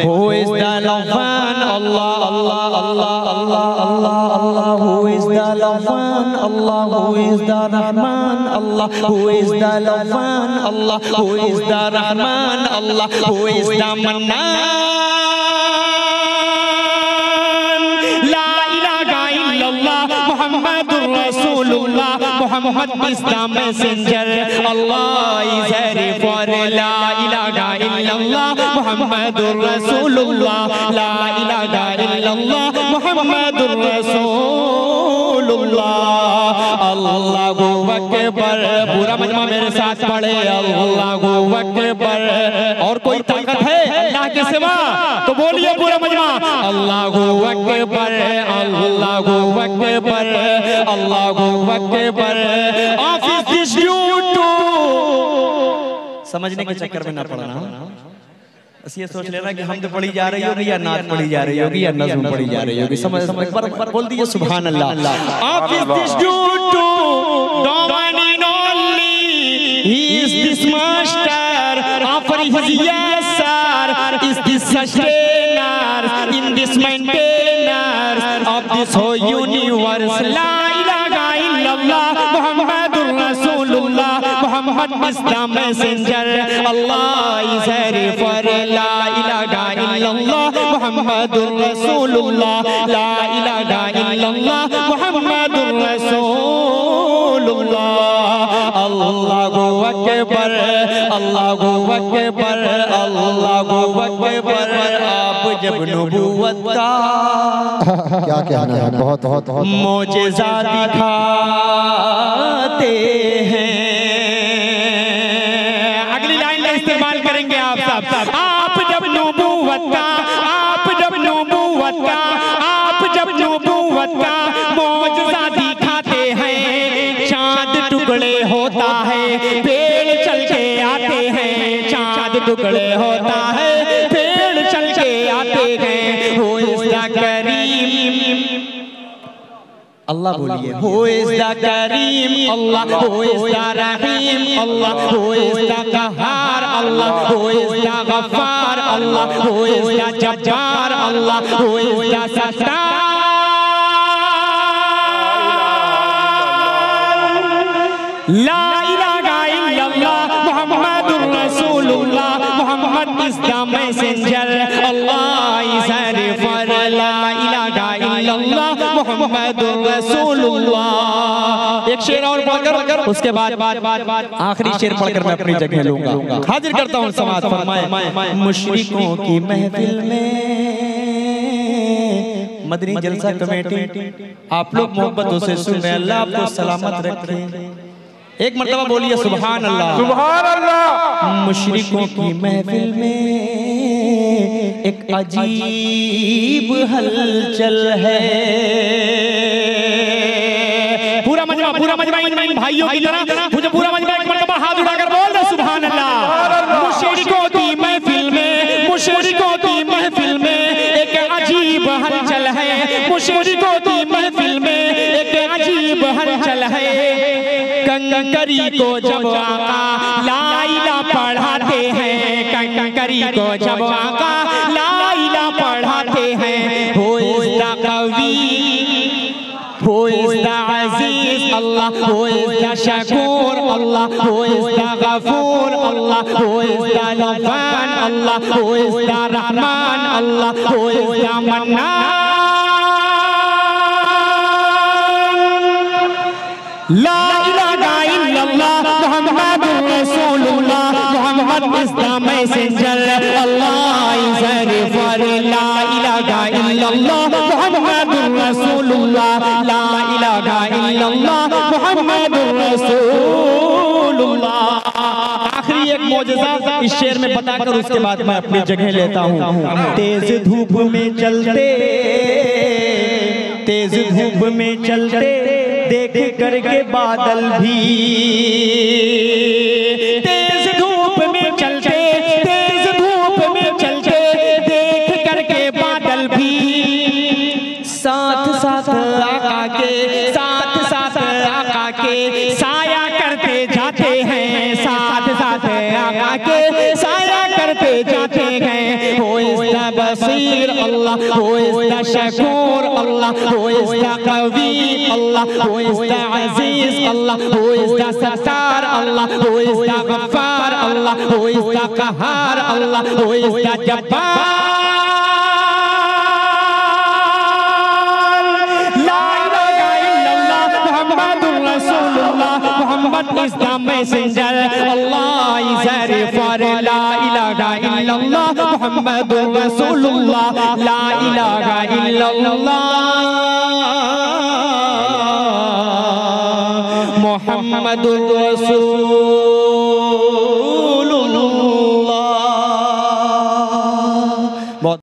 Who is the Lawfan? Allah, Allah, Allah, Allah, Allah, Allah. Who is the Lawfan? Allah. Who is the Rahman? Allah. Who is the Lawfan? Allah. Who is the Rahman? Allah. Who is the Mannan? La ilaha illallah Muhammadur Rasulullah. Muhammad is the messenger. Allah is here for la ilaha illallah Muhammadur Rasulullah. La ilaha illallah Muhammadur Rasulullah. Allahu Akbar। पूरा मजमा मेरे साथ पढ़े अल्लाहु अकबर। और कोई ताकत है अल्लाह के सिवा तो बोलिए पूरा मजमा अल्लाहु अकबर, अल्लाहु अकबर, अल्लाहु अकबर। ऑफिस दिस यू टू समझने के चक्कर में ना पड़ना। बस ये सोच लेना कि हम तो पढ़ी जा रही होगी या नात पढ़ी जा रही होगी या नज़्म पढ़ी जा रही होगी। समझ पर बोल दीजिए सुभान अल्लाह। Office this you to the one and only, he is this master, offer his yes sir, is this sustainer, in this maintainer of this whole universe. La ilaha illallah Muhammadur Rasulullah. Muhammad is the messenger. Allah is here for la ilaha illallah Muhammadur Rasulullah. La ilaha illallah Muhammadur Rasulullah. Allahu Akbar, Allahu Akbar, Allahu Akbar। आप जब नबूवत का क्या कहना है, बहुत बहुत बहुत मोजेज़ा दिखाते हैं। अगली लाइन का इस्तेमाल करेंगे आप सब। आप जब नबूवत का, आप जब नबूवत का, आप जब नबूवत का मोजेज़ा दिखाते हैं। चांद टुकड़े होता है, पेड़ चल के आते हैं। चांद टुकड़े होता है, पेड़ चल के आते हैं। हो इस करीम अल्लाह बोलिए। हो इस करीम अल्लाह, हो इस रहीम अल्लाह, हो इस कहार अल्लाह, हो इस गफ्फार अल्लाह, हो इस जब्बार अल्लाह, हो इस Sattar. La ilaha illallah Muhammadur Rasulullah. Muhammad is the messenger. Allah is here for la ilaha illallah Muhammadur Rasulullah। एक शेर और पढ़कर उसके बाद आखिरी शेर पढ़कर मैं अपनी जगह लूंगा। हाजिर करता हूँ समाज फरमाए। मुशरिकों की महफिल में मदनी जलसा कमेटी आप लोग मोहब्बतों से सुने। अल्लाह आपको सलामत रखे। एक मर्तबा बोलिए सुभान अल्लाह, सुभान अल्लाह। मुशरिकों की महफिल में एक अजीब हलचल है। पूरा मजमा इन भाइयों की तरह मुझे पूरा मजमा एक मर्तबा हाथ उठाकर बोल दे सुभान अल्लाह। मुशरिकों की महफिल में, मुशरिकों की महफिल में एक अजीब हलचल है। मुशरिकों की महफिल में एक अजीब हलचल है। कंकरी को जब आका ला इला पढ़ाते हैं, कंकरी को जब आका ला इला पढ़ाते हैं। हो इस द कवी, हो इस द अजीज अल्लाह, हो इस द शकूर अल्लाह, हो इस द गफूर अल्लाह, हो इस द लफान अल्लाह, हो इस द रहमान अल्लाह, हो इस द मन्नान। ला इलाहा इल्लल्लाह मुहम्मदुर रसूलुल्लाह। Muhammad is the messenger. Allah is here for la ilaha illallah मुहम्मदुर रसूलुल्लाह। ला इलाहा इल्लल्लाह मुहम्मदुर रसूलुल्लाह। आखिरी एक मौजज़ा इस शेर में बताकर उसके बाद मैं अपनी जगह लेता हूँ। तेज धूप में चलते, तेज धूप में चलते देख करके बादल भी, तेज धूप में चलते, तेज धूप में चलते देख करके बादल भी। साथ साथ आका के, साथ साथ आका के साया करते जाते हैं। साथ साथ आका के साया करते जाते हैं। हो इस Basir, Allah. Who is the Shakur, Allah. Who is the Qawi, Allah. Who is the Aziz, Allah. Who is the Sattar, Allah. Who is the Ghaffar, Allah. Who is the Qahar, Allah. Who is the Jabbar. Muhammad is the messenger. Allah is ready for La ilaha illallah. Muhammadur Rasulullah. La ilaha illallah. Muhammadur Rasul.